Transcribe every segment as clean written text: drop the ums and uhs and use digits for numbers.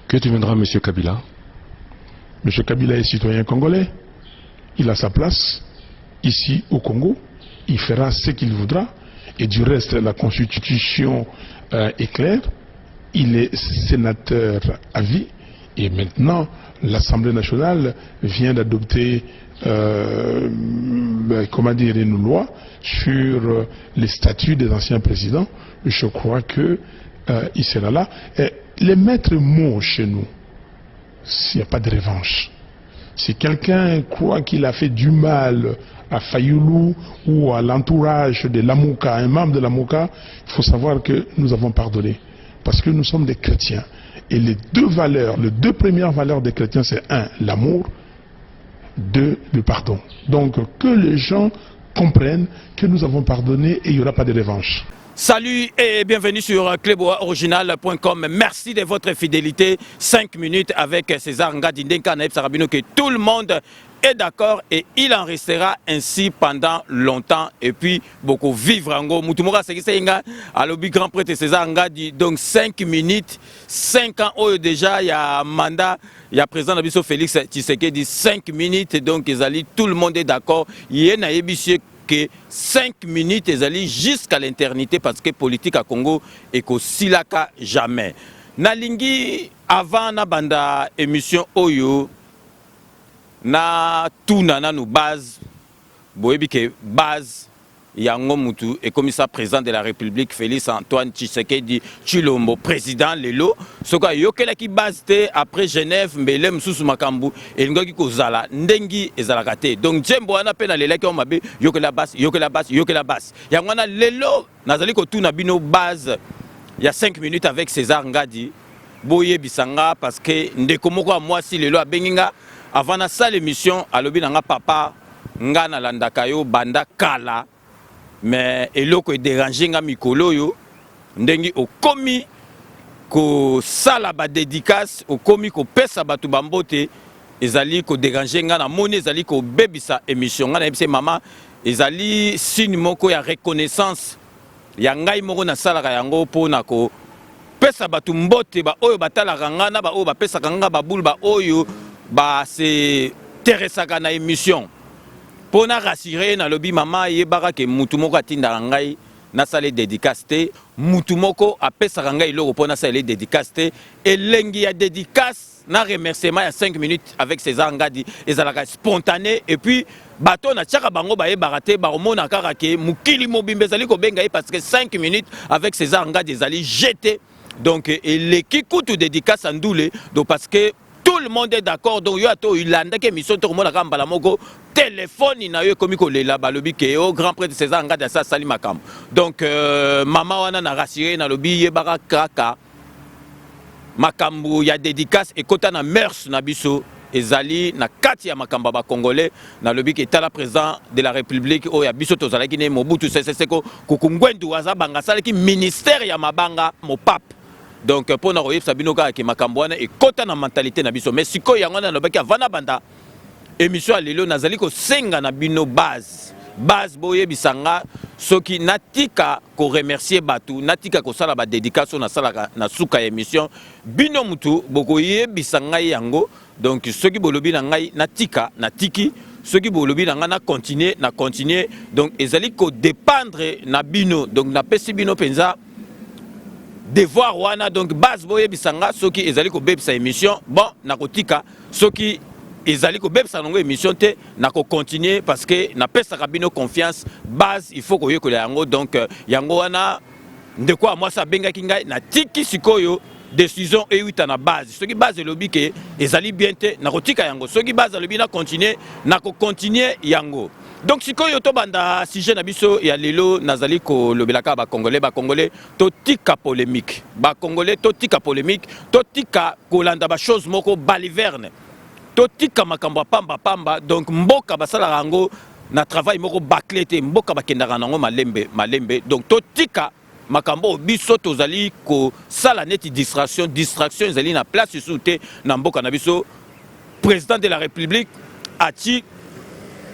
Que deviendra M. Kabila? M. Kabila est citoyen congolais. Il a sa place ici au Congo. Il fera ce qu'il voudra. Et du reste, la Constitution est claire. Il est sénateur à vie. Et maintenant, l'Assemblée nationale vient d'adopter une loi sur les statuts des anciens présidents. Je crois que il sera là. Et les maîtres mots chez nous, s'il n'y a pas de revanche. Si quelqu'un croit qu'il a fait du mal à Fayoulou ou à l'entourage de l'Amouka, un membre de l'Amouka, il faut savoir que nous avons pardonné. Parce que nous sommes des chrétiens. Et les deux premières valeurs des chrétiens, c'est un, l'amour, deux, le pardon. Donc que les gens comprennent que nous avons pardonné et il n'y aura pas de revanche. Salut et bienvenue sur cluboriginal.com. Merci de votre fidélité. 5 minutes avec César Ngadi Ndenka Naïb Sarabino, que tout le monde est d'accord et il en restera ainsi pendant longtemps et puis beaucoup vivre en gros. Moutumora Sekisenga, à l'objet grand prêtre César Ngadi, donc 5 minutes, 5 ans oh, déjà, il y a un mandat, il y a président Nabiso Félix Tshisekedi, 5 minutes, donc tout le monde est d'accord. Il y a un que 5 minutes ezali jusqu'à l'éternité parce que politique à Congo et que silaka jamais. Nalingi avant na banda émission Oyo na tuna na nous base boyebi ke base yango mutu et commissaire président de la République Félix Antoine Tshisekedi Tshilombo président lelo soka yokela ki base te après Genève mbele msusu makambu elingoki kozala ndengi ezalaka te donc Jembo wana pe na lelaki o mabe yokela base yango na lelo nazali ko tuna bino base ya 5 minutes avec César Ngadi boye bisanga parce que ndeko moko moi si lelo abenginga avant na salle émission alobi nanga papa nga na landaka yo banda kala mais eloko est dérangé nga mikolo yo ndengi okomi ko sala ba dédicace okomi ko pesa batu bambote ezali ko déranger nga na moni ezali ko bebisa émission nga na ebise mama ezali signe moko ya reconnaissance ya ngai moko na sala ka yango pona ko pesa batu mbote ba oyo batala nga na ba oyo ba pesa nga ba bulu ba oyo ba se teresaka na émission. Pour na rassurer na lobby mama yebaka ke mutumoko atinda ngai na sale dédicace te mutumoko apesa ngai loko pour na sale dédicace te elengi ya dédicace na remerciement ya 5 minutes avec César Ngadi ezalaka spontané et puis bato na tchaka bango ba yebaka te ba omona kaka ke mukili mobimbe ezali ko benga parce que 5 minutes avec César Ngadi ezali jeté donc eleki kutu dédicace andoule donc parce que tout le monde est d'accord donc yo ato ilanda ke mission to mona kamba la moko téléphone na yo komi ko lela balobi ke au grand prêtre César Ngadi sa sali makam donc mama wana na rassurer na lobi yebaka kaka makambu ya dédicace et kota na mers na biso ezali na kati ya makamba ba congolais na lobi ke tala président de la République o ya biso to zalaki ne Mobutu Sese Seko kokungwendu waza banga salaki ministère ya mabanga mo pape. Donc pour na royef sabino ka ke makambo wana et kota na mentalité na biso mais siko yango na lobaki avana banda émission à lelo nazali ko senga na bino base boye bisanga soki natika ko remercier batu natika ko sala ba dédication na sala na suka émission bino mutu boko yebisanga yango donc soki bolobi na ngai natika natiki soki bolobi na ngai na continuer donc ezali ko dépendre na bino donc na pesi bino penza devoir wana donc base boye bisanga soki ezali ko bebisa émission bon nakotika soki ezali ko bebisa longo émission te nako continuer parce que na pesa kabino confiance base il faut ko yekola yango donc yango wana ndeko moi sa benga kinga na tiki sikoyo décision euta na base soki base lobi ke ezali bien te nakotika yango soki base lobi na continuer yango. Donc si koyo to banda sujet na biso ya lelo nazali ko lobelaka ba congolais to tika polémique ba congolais to tika polémique to tika ko landa ba chose moko baliverne to tika makambo pamba donc mboka basala rango na travail moko baclé te mboka bakendaka nango malembe donc to tika makambo biso tozali ko sala neti distraction ezali na place sous te na mboka na biso président de la République ati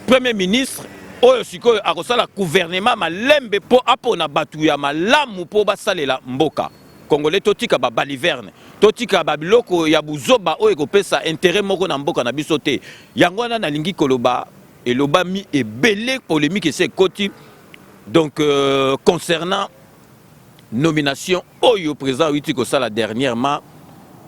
Premier ministre oyo sikoyo akosala gouvernement malembe po apona batu ya malamu po basalela mboka Congolais totika ba baliverne totika ba biloko ya buzoba oyo ekopesa intérêt moko na mboka na biso te yango wana nalingi koloba elobami ebele polémique ese ekoti donc concernant nomination oyo président witi kosala dernièrement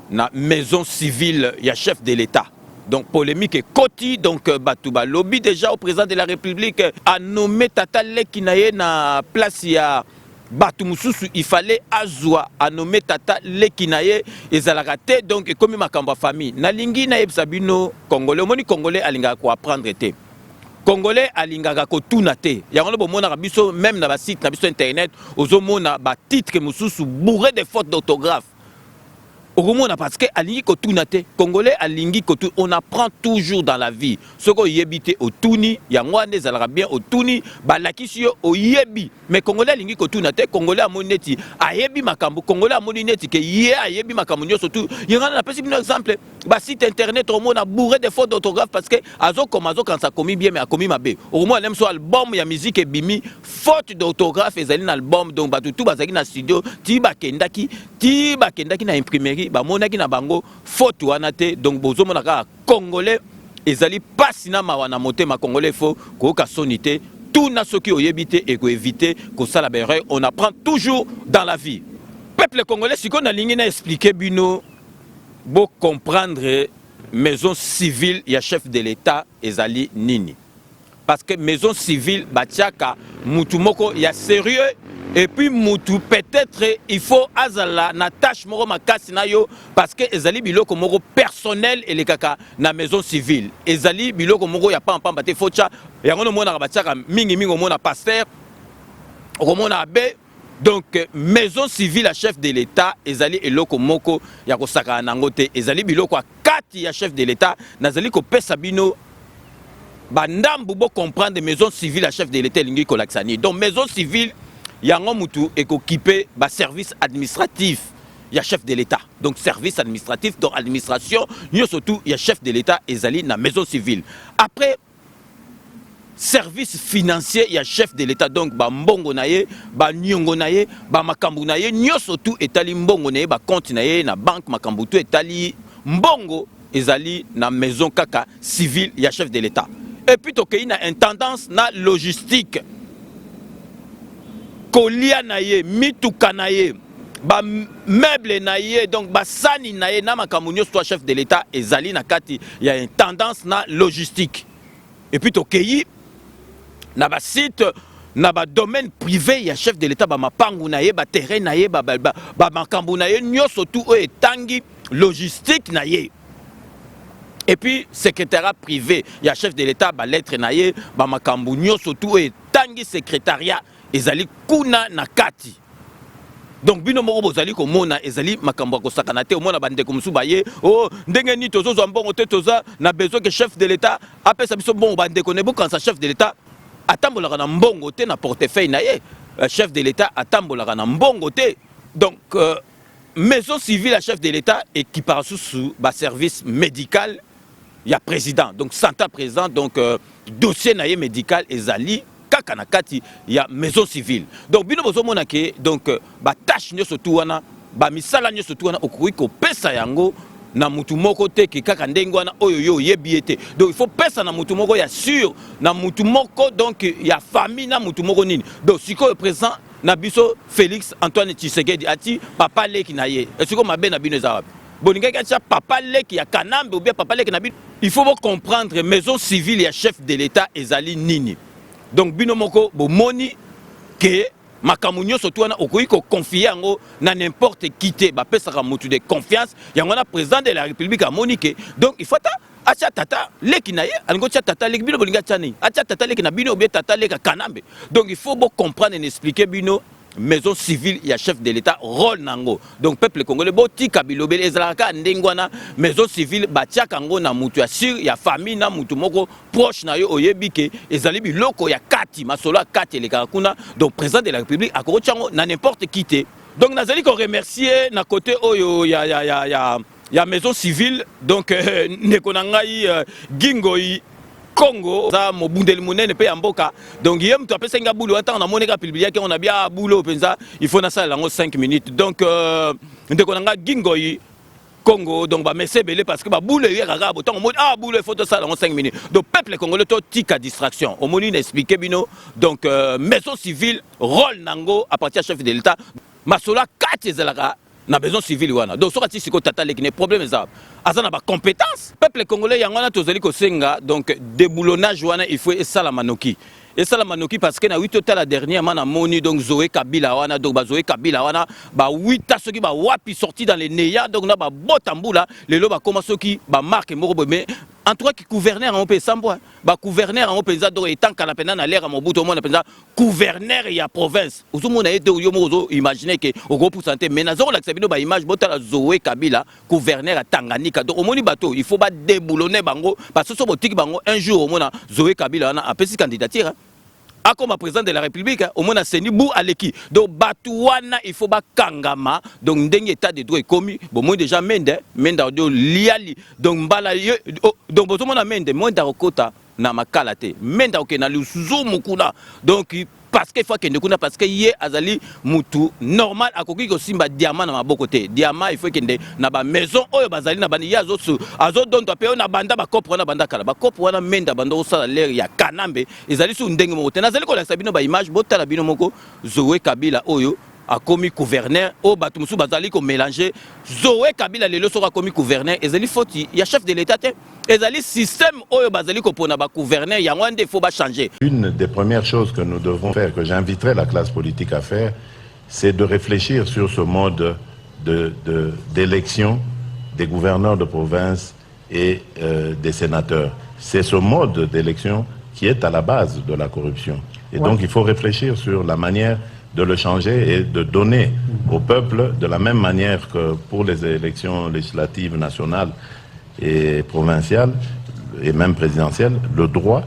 na maison civile ya chef de l'État. Donc polémique et koti donc Batouba lobby déjà au président de la République a nommé Tata Leki naye na place ya Batu Mususu il fallait azwa a nommé Tata Leki naye ezalakate donc comme makambo famille na lingi na yebsabino congolais moni congolais alinga ko apprendre te congolais alingaka ko tuna te yango lo bomona biso même na ba site na biso internet ozomona ba titre mususu bourré de fautes d'orthographe. Parce que alingi kotuna te congolais alingi kotu on apprend toujours dans la vie ce qu'on yebite au tuni yangwane zalaka bien au tuni balakisi yo o yebi mais congolais alingi kotuna te congolais amoneti ayebi makambo congolais amoneti ke ye ayebi makambo nyoso tout yanga na pesi bino exemple ba site internet au monde a bourré de fautes d'orthographe parce que azo quand ça commis bien mais a commis mabe au moins même so album ya musique et bimi faute d'orthographe ezali na album donc ba tout bazaki na studio ti bakendaki na imprimerie ba monaki na bango faute wana te donc bozo monaka congolais ezali pasi na mawana motema congolais fo ko ka sonité tout na soki oyebite et ko éviter ko sala berre on apprend toujours dans la vie peuple congolais siko na lingi na expliquer bino bo comprendre maison civile ya chef de l'État ezali nini parce que maison civile batiaka mutu moko ya sérieux et puis mutu peut-être il faut azala na tâche moko makasi na yo parce que ezali biloko moko personnel et les kaka na maison civile ezali biloko moko ya pamba te focha yango no mona batiaka mingi mona pasteur mona abbé donc maison civile à chef de l'État ezali eloko moko ya kosaka nango te ezali biloko akati ya chef de l'État nazali ko pesa bino bandambu bo comprendre maison civile à chef de l'État lingi kolaksani donc maison civile yango mutu équipé ba service administratif ya chef de l'État donc service administratif donc administration yo surtout ya chef de l'État ezali na maison civile après service financier ya chef de l'État donc ba mbongo naye ba nyongo naye ba makambu naye nyo surtout etali mbongo naye ba compte naye na banque makambu tout etali mbongo ezali na maison kaka civile ya chef de l'État et puis tokei na intendance na logistique kolia naye mituka naye ba meuble naye donc ba sani naye na makambu nyo soit chef de l'État ezali na kati ya intendance na logistique et puis tokei na ba site na ba domaine privé ya chef de l'État ba mapangu naye ba terrain naye ba makambu naye nyoso tout o etangi logistique naye et puis secrétariat privé ya chef de l'État ba lettre naye ba makambu nyoso tout o etangi secrétariat ezali kuna na kati donc bino moko bozali komona ezali makambo ko sakana te omona bande ko musu baye oh ndenge ni tozo zo mbongo te toza na besoin que chef de l'État apesa biso bon bande ko ne bo quand ça chef de l'État atambolaka na mbongo te na portefeuille na ye chef de l'État atambolaka na mbongo te donc maison civile à chef de l'État équipara sous ba service médical ya président donc santa président donc dossier na ye médical ezali kaka na kati ya maison civile donc bino bozo mona ke donc ba tâche nyoso tu wana ba misala nyoso tu wana okuyi ko pesa yango na mutu moko te ki kaka ndenge wana oyo yo yebi ete donc il faut pesa na mutu moko ya sûr na mutu moko donc ya famille na mutu moko nini donc siko présent na biso Félix Antoine Tshisekedi ati papa leki na ye siko mabe na bino zawapi boningaki ati papa leki ya Kanambe ou bien papa leki na bino il faut comprendre maison civile ya chef de l'État ezali nini donc bino moko bomoni ke makambo nyonso tu wana okoki koconfie yango na n'importe qui te bapesaka mutu de confiance yango na président de la République amoni ke donc il faut atia tata leki na ye alingo tia tata leki bino bolinga tia nini atia tata leki na bino ou bien tata leki Kanambe donc il faut comprendre et expliquer bino maison civile ya chef de l'État rôle nango donc peuple congolais botika bilobele ezalaka ndengwana maison civile batiaka ngo na mutu ya sur ya famille na mutu moko proche na yo oyebike ezali biloko ya kati masolo kati le kakuna donc président de la République akotiango na n'importe qui te donc nazali ko remercier na côté oyo ya maison civile donc ndeko na ngai Gingoi Congo, ça mobundel monene pe amboka. Donc yem tu appelles senga boulot attends na moneka pilbiya qui on a bien boulot penza, il faut na ça lango 5 minutes. Donc ndeko nanga gingoyi Congo donc ba messe belé parce que ba boulot y kaka boton moni ah boulot il faut ça lango 5 minutes. Donc peuple congolais to tika distraction. Au moni expliquer bino donc maison civile rôle nango à partir chef de l'état masola 4 zelaka na besoin civil wana donc soka ti siko tata lekine problème za azana ba compétence peuple congolais yangona tozali ko senga donc déboulonnage wana il faut esala manoki parce que na 8 total la dernière mana moni donc Zoé Kabila wana donc ba Zoé Kabila wana ba 8 ta soki ba wapi sorti dans les neya donc na ba botambula lelo ba koma soki ba marque moko mais en tout cas qui gouverneur en pays sambois ba gouverneur en pays donc étant kala pena na l'air mo buto mo na penza gouverneur ya province ozomona ete yo mo imaginer que au gros pourcentage mais nazo la sabino ba image botala Zoé Kabila gouverneur à Tanganyika donc omoni bato il faut ba déboulonner bango parce que so botiki bango un jour au mona Zoé Kabila na apesi candidature comme président de la République, au moins c'est bou aleki. Donc batouana il faut ba kangama. Donc ndenge état de droit commis. Bon moi déjà mende audio liali. Donc mbala donc bozo mona mende moi ndakota na makalate. Mende okena lusuzo mukuna. Donc parce qu'il faut que nous parce que yé azali mutu normal akoki ko simba diamant na maboko te diamant il faut que na ba maison oyo bazali na bani yazo azo don to pe na banda ba kopro na banda kala ba kopro na menda bando sala l'air ya kanambe ezali su ndenge mo te nazali ko la sabino ba image botala bino moko Zoé Kabila oyo a commis gouverneur au bato musu bazali ko mélanger Zoé Kabila lelo sera commis gouverneur ezali foti ya chef de l'état te ezali système oyo bazali ko pona ba gouverneur ya ngwande faut ba changer. Une des premières choses que nous devons faire, que j'inviterai la classe politique à faire, c'est de réfléchir sur ce mode d'élection des gouverneurs de province et des sénateurs. C'est ce mode d'élection qui est à la base de la corruption. Et donc il faut réfléchir sur la manière de le changer et de donner au peuple, de la même manière que pour les élections législatives nationales et provinciales, et même présidentielles, le droit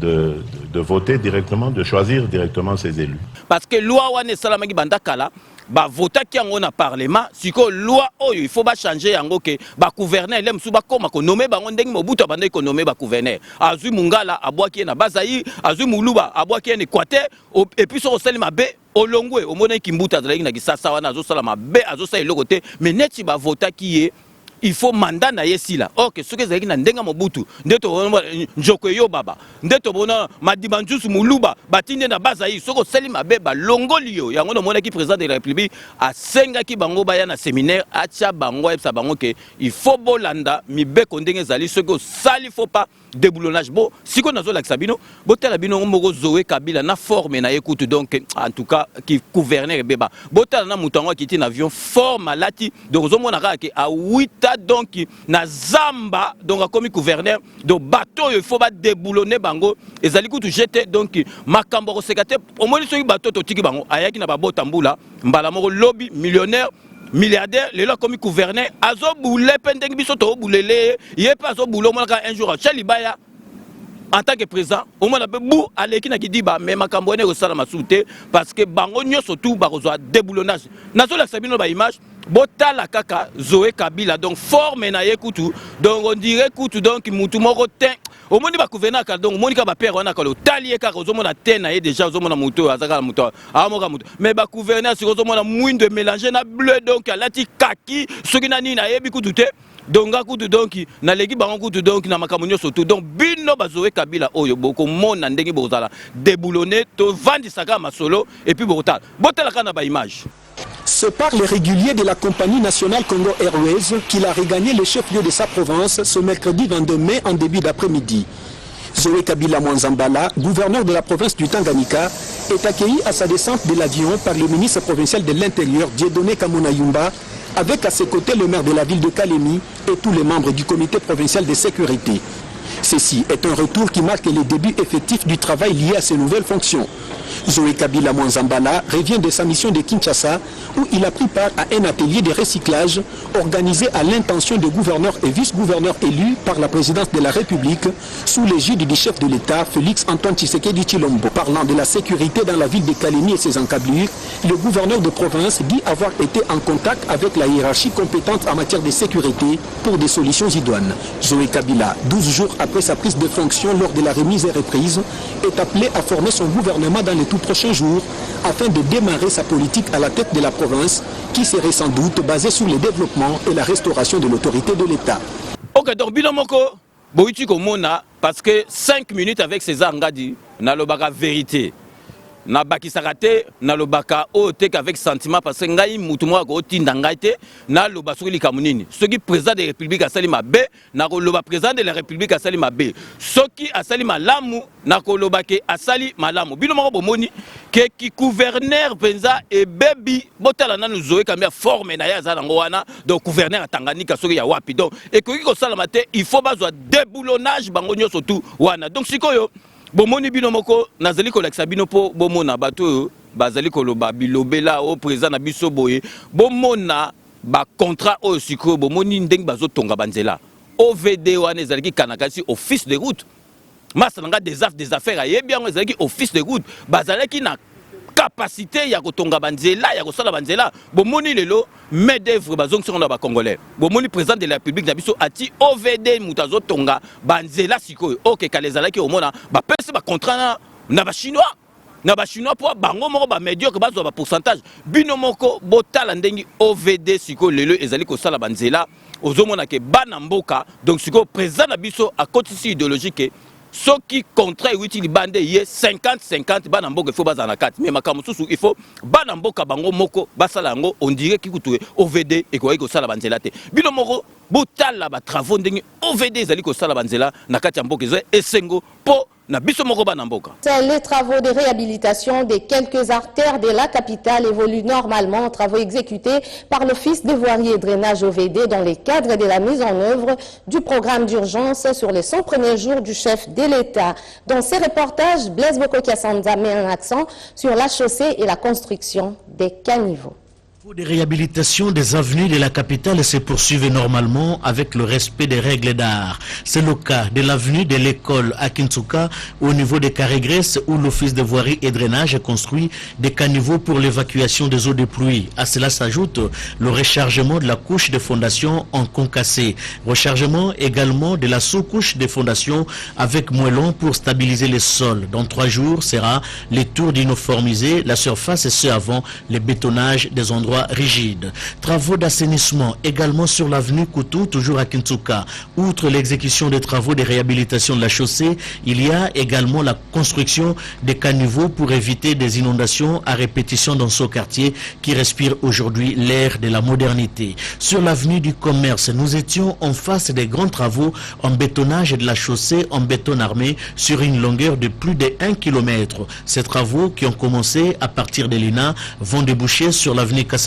de voter directement, de choisir directement ses élus. Parce que loi wane salamaki bandakala, ba vota ki yango na parlement, siko loi oyo il faut ba changer yango ke ba gouverneur lem su ba koma ko nommer bango ndenge mobutu bande ko nommer ba gouverneur. Azui Mungala abwaki na Bazaï, azui Muluba abwaki na Équateur et puis so sali mabe olongwe omona kimbuta zalaki na kisasa wana azo sala mabe azo sala eloko te mais neti ba vota ki ye il faut mandat na yesila. Ok, ce que zaki na ndenga mobutu, ndeto njoko yo baba, ndeto bona madibanjusu muluba, batinde na Bazaï, soko seli mabe ba longoli yo. Yango no mona ki président de la République a senga ki bango baya na séminaire acha bango epsa bango ke il faut bolanda mi be kondenge zali soko sali faut pas déboulonnage bo siko nazo la sabino botala bino moko Zoé Kabila na forme na écoute donc en tout cas qui gouverneur beba botala na mutango ki ti na avion forme lati donc zo mona ka ke a 8 donc na zamba donc a comme gouverneur donc bateau il faut pas déboulonner bango ezali kutu jeter donc makambo ko sekate au moins soki bateau to tiki bango ayaki na ba botambula mbala moko lobby millionnaire milliardaire le là comme gouverneur azo boule pendeng biso to boulele yé pas azo boule mo un jour Charlie Baya en tant que président au moins peu bou aleki na kidiba mais makambo ne ko sala masute parce que bango nyoso tout ba ko déboulonnage nazo la sabino ba image botala kaka Zoé Kabila donc forme na yekutu donc on dirait kutu donc mutu moko te au monde ba gouverneur ka donc monika ba père wana ka lo talier ka zo mona te na ye déjà zo mona mutu azaka mutu amoka mutu mais ba gouverneur si zo mona mwindo mélanger na bleu donc alati kaki soki na nini na yebi kutu te donc kutu donc na legi bango kutu donc na makamunyo surtout donc bino ba Zoé Kabila oyo boko mona ndenge bozala déboulonner to vandi saka masolo et puis botala kana ba image. Ce parle régulier de la compagnie nationale Congo Airways qu'il a regagné le chef-lieu de sa province ce mercredi 22 mai en début d'après-midi. Zoé Kabila Mwanzambala, gouverneur de la province du Tanganyika, est accueilli à sa descente de l'avion par le ministre provincial de l'Intérieur Dieudonné Kamona Yumba, avec à ses côtés le maire de la ville de Kalemi et tous les membres du comité provincial de sécurité. Ceci est un retour qui marque les débuts effectifs du travail lié à ces nouvelles fonctions. Zoé Kabila Mwanzambala revient de sa mission de Kinshasa où il a pris part à un atelier de recyclage organisé à l'intention des gouverneurs et vice-gouverneurs élus par la présidence de la République sous l'égide du chef de l'État Félix Antoine Tshisekedi Tshilombo. Parlant de la sécurité dans la ville de Kalemi et ses encablures, le gouverneur de province dit avoir été en contact avec la hiérarchie compétente en matière de sécurité pour des solutions idoines. Zoé Kabila, 12 jours après sa prise de fonction lors de la remise et reprise, est appelé à former son gouvernement dans les tout prochains jours afin de démarrer sa politique à la tête de la province qui serait sans doute basée sur le développement et la restauration de l'autorité de l'État. Ok, donc Binomoko, Boïti Komona, parce que 5 minutes avec César Ngadi, n'a le baga vérité. Na baki sarate na lobaka o tek avec sentiment parce que ngai mutu mo ko tinda ngai te na loba sokili kamunini soki président de la république asali mabe na ko loba président de la république asali mabe soki asali malamu na ko loba ke asali malamu bino moko bomoni ke ki gouverneur penza e bebi botala na Zoé Kabila forme na ya za ngo wana donc gouverneur Tanganyika soki ya wapi donc et ko ko sala mate il faut bazwa déboulonnage bango nyoso tout wana donc sikoyo bomoni bino moko nazali kolakisa bino po bomona bato bazali koloba bilobela o président na biso boye bomona ba contrat o siko bomoni ndenge bazotonga banzela OVD wana ezalaki kanakasi office de route masalanga des affaires ayebi yango ezalaki office de route bazalaki na capacité ya kotonga banzela ya kosala banzela bomoni lelo main d'œuvre bazongisi na ba congolais bomoni président de la république na biso ati OVD mutazo tonga banzela sikoyo OK kalezalaki omona ba pese ba contrat na ba chinois po bango moko ba médiocre bazwa ba pourcentage bino moko botala ndengi OVD sikoyo lelo ezali kosala banzela ozomona ke bana mboka donc sikoyo président na biso a kotisi idéologique ce qui contrat utile bande ye 50-50 banamboka il faut bazana 4 mais makamususu il faut banamboka bango moko basala ngo on dirait ki kutuwe OVD et ko sala banzela te bino moko botala ba travaux ndenge OVD ezali ko sala banzela na kati ya mboka esengo po na biso moko banamboka. Les travaux de réhabilitation des quelques artères de la capitale évoluent normalement, travaux exécutés par l'Office de voirie et drainage OVD dans le cadre de la mise en œuvre du programme d'urgence sur les 100 premiers jours du chef de l'État. Dans ces reportages, Blaise Bokokia-Sanza met un accent sur la chaussée et la construction des caniveaux. Les réhabilitations des avenues de la capitale se poursuivent normalement avec le respect des règles d'art. C'est le cas de l'avenue de l'école à Kintsuka au niveau de Carré-Grèce où l'office de voirie et drainage a construit des caniveaux pour l'évacuation des eaux de pluie. À cela s'ajoute le rechargement de la couche de fondation en concassé. Rechargement également de la sous-couche de fondation avec moellon pour stabiliser les sols. Dans 3 jours sera le tour d'uniformiser la surface et ce avant le bétonnage des endroits rigide. Travaux d'assainissement également sur l'avenue Koutou, toujours à Kintsuka. Outre l'exécution des travaux de réhabilitation de la chaussée, il y a également la construction des caniveaux pour éviter des inondations à répétition dans ce quartier qui respire aujourd'hui l'air de la modernité. Sur l'avenue du commerce, nous étions en face des grands travaux en bétonnage de la chaussée en béton armé sur une longueur de plus de 1 km. Ces travaux qui ont commencé à partir de l'INA vont déboucher sur l'avenue Kassavoubou.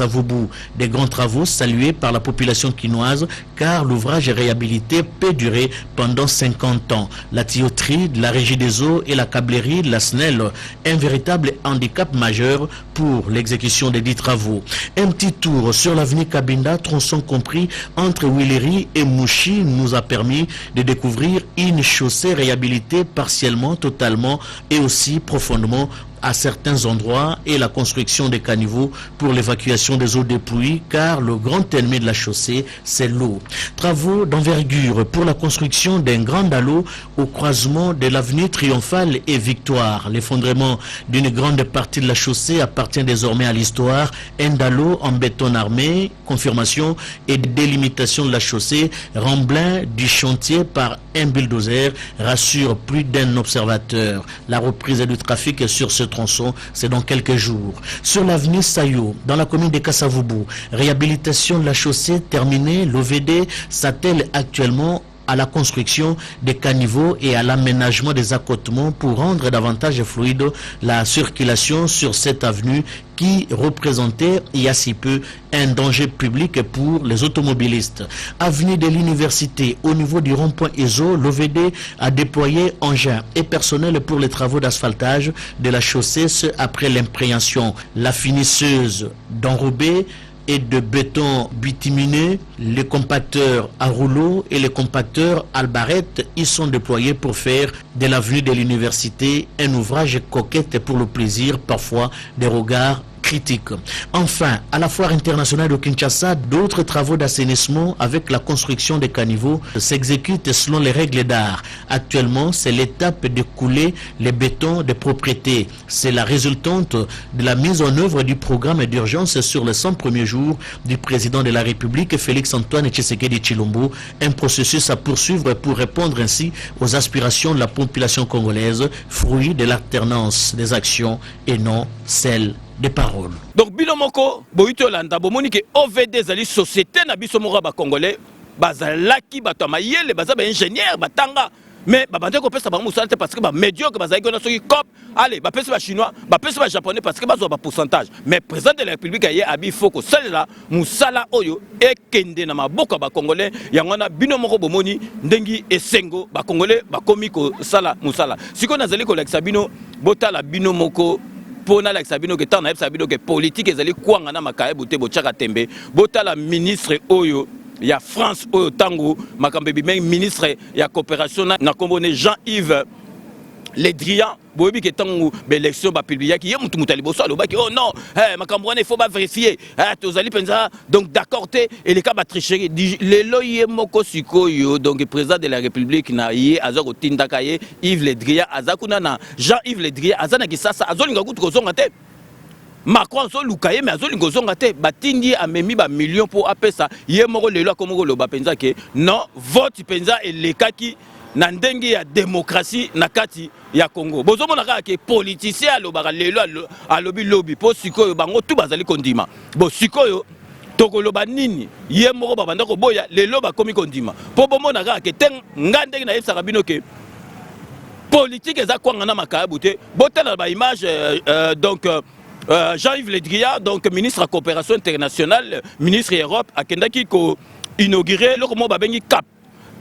Des grands travaux salués par la population quinoise car l'ouvrage réhabilité peut durer pendant 50 ans. La tuyauterie de la régie des eaux et la câblerie de la SNEL, un véritable handicap majeur pour l'exécution des dits travaux. Un petit tour sur l'avenue Kabinda, tronçon compris entre Willery et Mouchi, nous a permis de découvrir une chaussée réhabilitée partiellement, totalement et aussi profondément à certains endroits et la construction des caniveaux pour l'évacuation des eaux de pluie car le grand ennemi de la chaussée c'est l'eau. Travaux d'envergure pour la construction d'un grand dallo au croisement de l'avenue Triomphale et Victoire. L'effondrement d'une grande partie de la chaussée appartient désormais à l'histoire. Un dallo en béton armé, confirmation et délimitation de la chaussée, remblai du chantier par un bulldozer rassure plus d'un observateur. La reprise du trafic est sur ce tronçon, c'est dans quelques jours. Sur l'avenue Sayo, dans la commune de Kassavoubou, réhabilitation de la chaussée terminée, l'OVD s'attelle actuellement à la construction des caniveaux et à l'aménagement des accotements pour rendre davantage fluide la circulation sur cette avenue qui représentait il y a si peu un danger public pour les automobilistes. Avenue de l'Université, au niveau du rond-point ESO, l'OVD a déployé engins et personnel pour les travaux d'asphaltage de la chaussée après l'imprégnation. La finisseuse d'enrobé et de béton bituminé, les compacteurs à rouleau et les compacteurs Albarette y sont déployés pour faire de l'avenue de l'Université un ouvrage coquette pour le plaisir parfois des regards critiques. Enfin, à la foire internationale de Kinshasa, d'autres travaux d'assainissement avec la construction des caniveaux s'exécutent selon les règles d'art. Actuellement, c'est l'étape de couler les bétons de propriété. C'est la résultante de la mise en œuvre du programme d'urgence sur les 100 premiers jours du président de la République, Félix-Antoine Tshisekedi Tshilombo, un processus à poursuivre pour répondre ainsi aux aspirations de la population congolaise, fruit de l'alternance des actions et non celle des paroles. Donc Bilomoko, Boito Landa, Bomonique, OVD Zali, société Nabiso Moraba Congolais, Bazalaki, Batamayele, Bazaba ingénieur, Batanga. Mais babande ko pesa ba musala parce que ba médiocre ba zaiko na soki cop allez ba pesa ba chinois ba pesa ba japonais parce que ba zo ba pourcentage mais président de la république aye abi foko sala musala oyo e kende na maboko ba congolais yangona bino moko bomoni ndengi esengo ba congolais ba komi ko sala musala siko nazali ko leksa bino botala bino moko pona la sabino que tant na sabino que politique ezali kwanga na makaye bote bochaka tembe botala ministre oyo ya France oyo tango makambe bi ministre ya coopération na kombone Jean-Yves Le Drian boyebi ke tango l'élection ba publier ki mutu mutali boso alobaki oh non makambo wana il faut pas vérifier tozali penza donc d'accord te et les cas ba tricherie lelo ye moko sikoyo donc président de la République na ye azako tindaka ye Yves Le Drian azakuna na Jean-Yves Le Drian azana ki sasa azolinga kutu kozonga te Macron so lukaye mais azolinga zonga te batindi amemi ba millions pour apesa ye moko lelo akomoko loba penza ke non vote penza elekaki na ndenge ya démocratie na kati ya Congo. Bozo mona ka ke politicien alobaka lelo alobi lobby po sikoyo bango tout bazali kondima. Bo sikoyo tokoloba nini ye moko babanda ko boya lelo ba komi kondima. Po bomona ka ke ten ngande na yesa kabino ke politique eza kwanga na makabu te. Botala ba image donc Jean-Yves Le Drian, donc ministre de la coopération internationale, ministre de l'Europe, a inauguré le comment babengi cap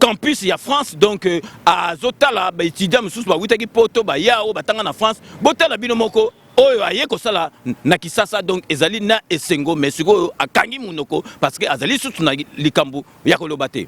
campus ya France donc à Zotala ba étudiant mususu ba witaki poto ba yao batanga na France botala bino moko oyo aye ko sala na Kisasa donc ezali na esengo mais siko akangi munoko parce que azali susu na likambu ya kolobate.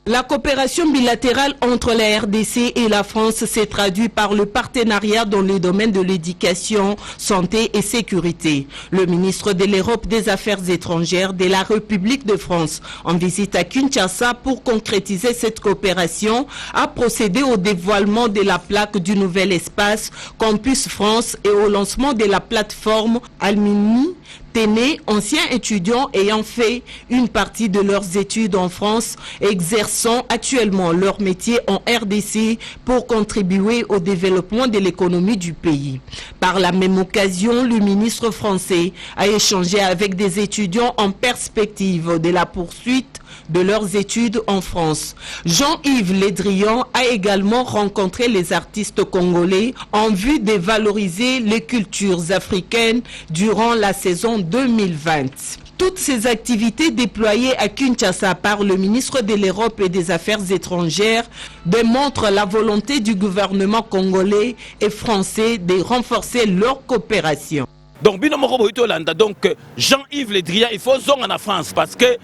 La coopération bilatérale entre la RDC et la France s'est traduite par le partenariat dans les domaines de l'éducation, santé et sécurité. Le ministre de l'Europe des Affaires étrangères de la République de France, en visite à Kinshasa pour concrétiser cette coopération, a procédé au dévoilement de la plaque du nouvel espace Campus France et au lancement de la plateforme Almini Téné, anciens étudiants ayant fait une partie de leurs études en France, exerçant actuellement leur métier en RDC pour contribuer au développement de l'économie du pays. Par la même occasion, le ministre français a échangé avec des étudiants en perspective de la poursuite de leurs études en France. Jean-Yves Le Drian a également rencontré les artistes congolais en vue de valoriser les cultures africaines durant la saison 2020. Toutes ces activités déployées à Kinshasa par le ministre de l'Europe et des Affaires étrangères démontrent la volonté du gouvernement congolais et français de renforcer leur coopération. Donc, donc Jean-Yves Le Drian, il faut zonger en France parce que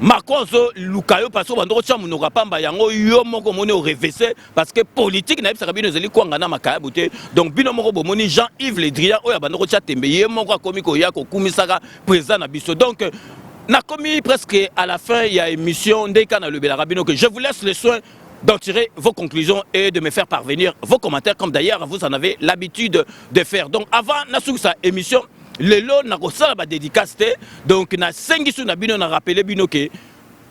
Macron zo lukayo parce que bandoko chamuno kapamba yango yo moko moni au réveillé parce que politique na bisa kabino zeli kwanga na makaya buté donc bino moko bomoni Jean-Yves Le Drian oya bandoko cha tembe ye moko akomi ko ya ko kumisaka président na biso donc na komi presque à la fin il y a émission ndeka na le belakabino que je vous laisse le soin d'en tirer vos conclusions et de me faire parvenir vos commentaires comme d'ailleurs vous en avez l'habitude de faire. Donc avant na sa émission lelo na kosala ba dédicace donc na sengisu na bino na rappeler bino ke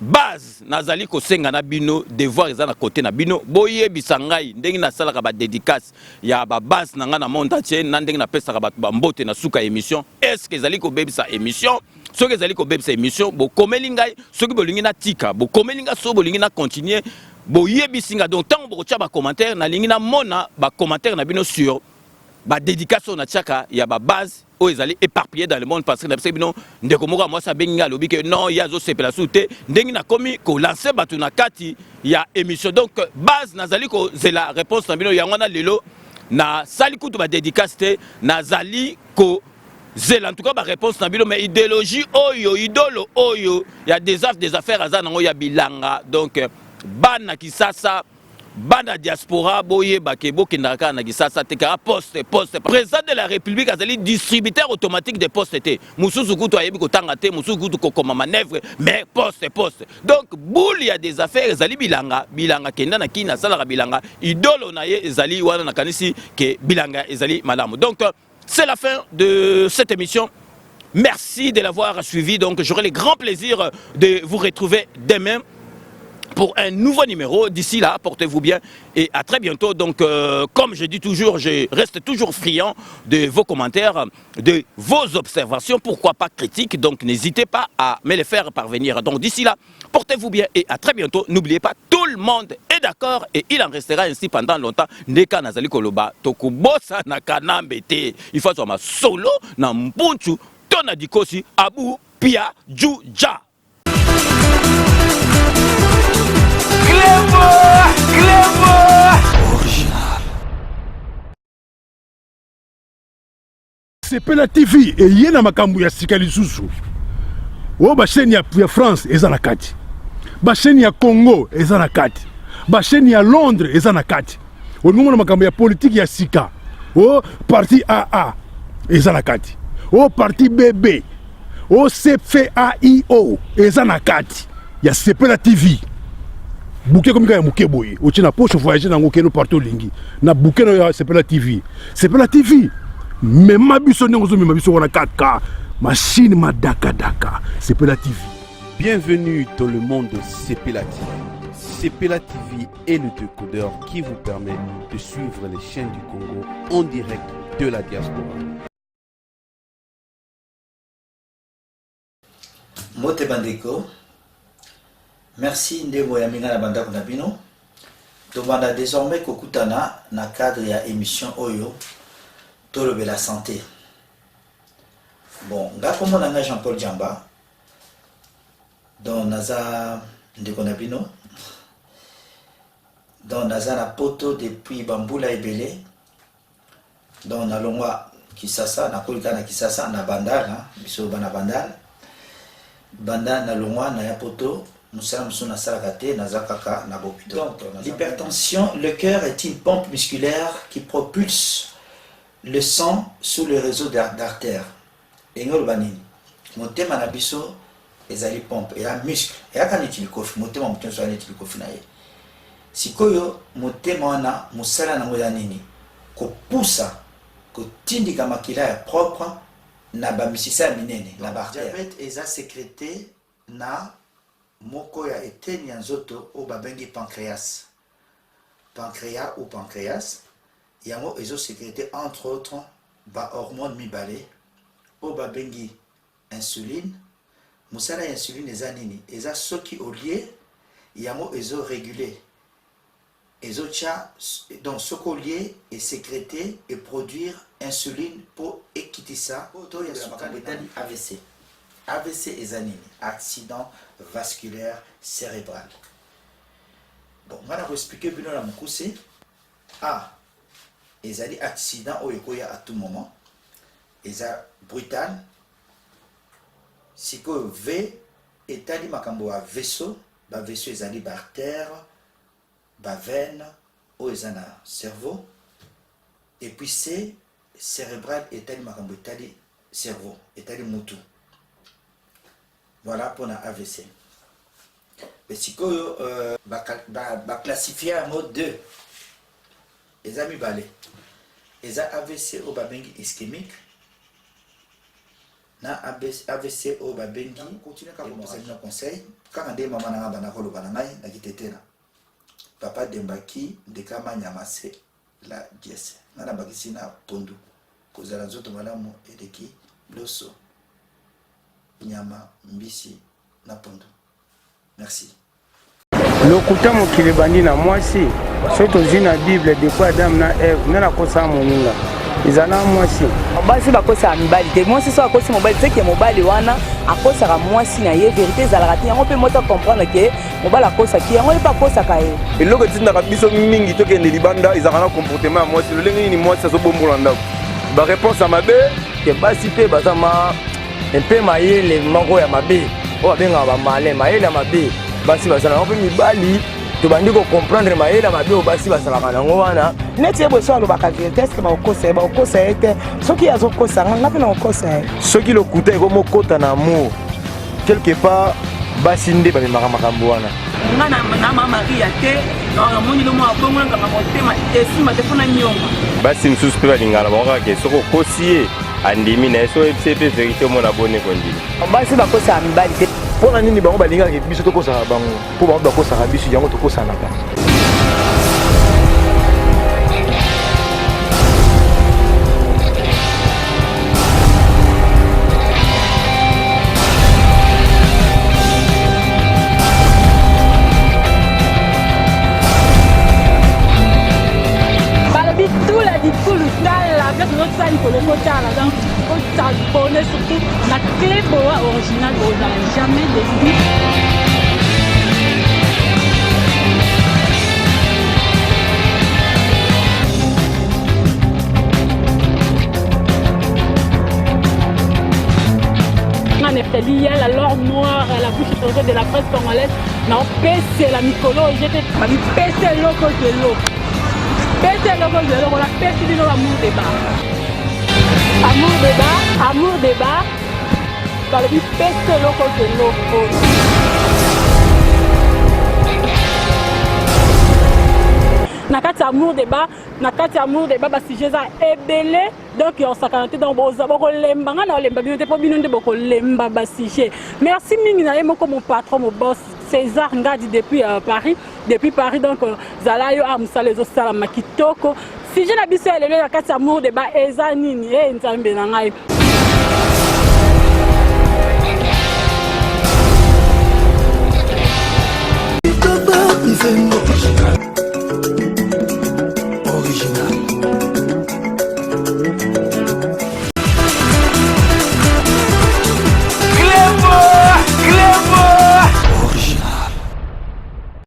base nazali ko senga na bino devoir eza na côté na bino boye bisangai ndenge na sala ka ba dédicace ya ba base na nga na monde entier na ndenge na pesa ka ba mbote na suka émission est-ce que ezali ko bebisa émission soki ezali kobebisa émission bokomeli ngai soki bolingi na tika bokomeli ngai so bolingi na continuer boyebisi nga donc ntango bokotia bacommentaire nalingi namona bacommentaire na bino sur badédication na tiaka ya babase oyo ezali éparpillé dans le monde parce que na biso bino ndeko moko mwasi abengi ngai alobi ke non ye azosepela su te ndenge nakomi kolanse bato na kati ya émission donc base nazali kozela réponse na bino yango wana lelo nasali kutu badédicace te nazali zela en tout cas ba réponse na bino mais idéologie oyo idolo oyo ya des affaires aza nango ya bilanga donc bana kisasa bana diaspora boye bakebo kindaka na kisasa te kara poste président de la république azali distributeur automatique des postes te mususu kutu ayebi kotanga te mususu kutu kokoma manœuvre mais poste donc boule ya des affaires ezali bilanga kenda na kina sala bilanga idolo na ye ezali wana na kanisi ke bilanga ezali malamu donc c'est la fin de cette émission. Merci de l'avoir suivi. Donc, j'aurai le grand plaisir de vous retrouver demain pour un nouveau numéro. D'ici là, portez-vous bien et à très bientôt. Donc, comme je dis toujours, je reste toujours friand de vos commentaires, de vos observations, pourquoi pas critiques. Donc, n'hésitez pas à me les faire parvenir. Donc, d'ici là, portez-vous bien et à très bientôt. N'oubliez pas, tout le monde est d'accord et il en restera ainsi pendant longtemps. Neka nazali koloba tokubosa na kanambete. Il faut soit ma solo na mbunchu tona dikosi abu pia juja. Original. Sepela TV et yena makambu ya sika lisusu. O ba chaîne ya France eza na kati. Ba chaîne ya Congo eza na kati. Ba chaîne ya Londres eza na kati. O ngomona makambu ya politique ya sika. O parti AA eza na kati. O parti BB. O CFAIO eza na kati. Ya Sepela TV. Bouquet comme ya muke boye. O tina poche voyager na ngokeno partout lingi. Na bouquet na Sepela TV. Sepela TV. Mais ma biso n'engozo mais ma biso wana 4K. Machine ma daka. Sepela TV. Bienvenue dans le monde de Sepela TV. Sepela TV est le décodeur qui vous permet de suivre les chaînes du Congo en direct de la diaspora. Mote Bandeko, merci Ndebo Yaminga na Banda Kunabino. Tomanda désormais Kokutana na cadre ya émission Oyo Tolobe la santé. Bon, nga comme on a Jean-Paul Djamba, dans Naza Ndeko Nabino, dans Naza na poto depuis Bamboula Ebele, dans Nalongwa Kisasa, na Kolika na Kisasa, na Bandal, biso bana Bandal, Banda na Longwa na ya poto, Moussala Moussona Salakate, Naza Kaka, na Bopito. Donc, l'hypertension, le cœur est une pompe musculaire qui propulse le sang sous le réseau d'artères. Et nous, mon thème à biso, ezali pompe, et un muscle, et à quand il kofi, mon thème à mon thème soit il kofi naïe. Si koyo, mon thème à moussala na moyanini, ko poussa, ko tindi kamakila est propre, na bamisisa minene, la barrière. Diabète eza sécrété na moko ya eteni ya nzoto o babengi pancréas. Pancréas ou pancréas, yango ezo sécrété entre autres ba hormone mibale o babengi insuline. Musala insuline eza nini? Eza soki au lieu yango ezo réguler. Ezo tia donc soko au lieu et sécréter et produire insuline pour équiter ça. To ya makabetani AVC. AVC eza nini? Accident vasculaire cérébral. Bon, on va expliquer bino la mukuse. Ah, ezali accident oyo koya à tout moment. Eza brutal. Siko V etali makambo a vaisseau, ba vaisseau ezali ba artère, ba veine, o ezana cerveau. Et puis C cérébral etali makambo etali cerveau, etali mutu. Voilà pour la AVC. Mais siko ba classifier en mode 2. Ezami balé. Eza AVC au babengi ischémique. Na AVC au babengi continue comme on conseil quand on dit maman na bana ko lobana ngai na kitetena papa dembaki de kama nyamase la dièse na bakisi na pondu kozala zoto malamu edeki loso nyama mbisi na pondo. Merci. Lokuta mokili bandi na mwasi soto zina Bible de quoi Adam na Eve na kosa moninga izana mwasi basi bakosa mibali te mwasi so akosi mobali te ke mobali wana akosaka mwasi na ye vérité ezalaka te yango mpe moto comprendre ke mobali akosaki yango ye mpe akosaka ye eloko etindaka biso mingi tokende libanda ezalaka na comportement ya mwasi lolenge nini mwasi azobombola ndako baréponse ya mabe ke basi mpe baza mpe mayele moko ya mabe oyo babengaka bamale mayele ya mabe basi bazalaka mpe mibali tobandi comprendre mayele mabe basi basalaka nango wana neti ye boso alobaka vérité eske bakokosa ye te soki azokosa nga mpe na kokosa ye soki lokuta ekomokota na amour quelque part basi nde bamemaka makambo wana nga na mamaria te amoni lomo abongolangaka motema esima te mpona nyonga basi mosusu mpe balingana bango kaka ke soki okosi ye andimi na ye so oyebisi ye mpe vérité omona bone kondimi basi bakosaka mibali te mpona nini bango balingaka biso tokosaka bango mpo bango bakosaka biso yango tokosanaka balobi tula dikulu tala mpe tozosali kolokotala donc kosabone surtout na clé boa original ozala jamais déçu. Neftali Yel, alors noir à la bouche étrangère de la presse congolaise, n'a pèsé la mycologie, j'étais pèsé l'eau de l'eau. Pèsé l'eau de l'eau, on a pèsé l'amour débat. Amour débat, dans le but pèsé l'eau de l'eau. Nakati amour débat basi jeza ebele donc on s'akanté donc boko lemba ngana lemba bino te po bino nde boko lemba basi je merci mingi na yemo comme mon patron mon boss César Ngadi depuis Paris donc zala yo amsa les osala makitoko si je na biso elelo nakati amour débat eza nini nzambe na ngai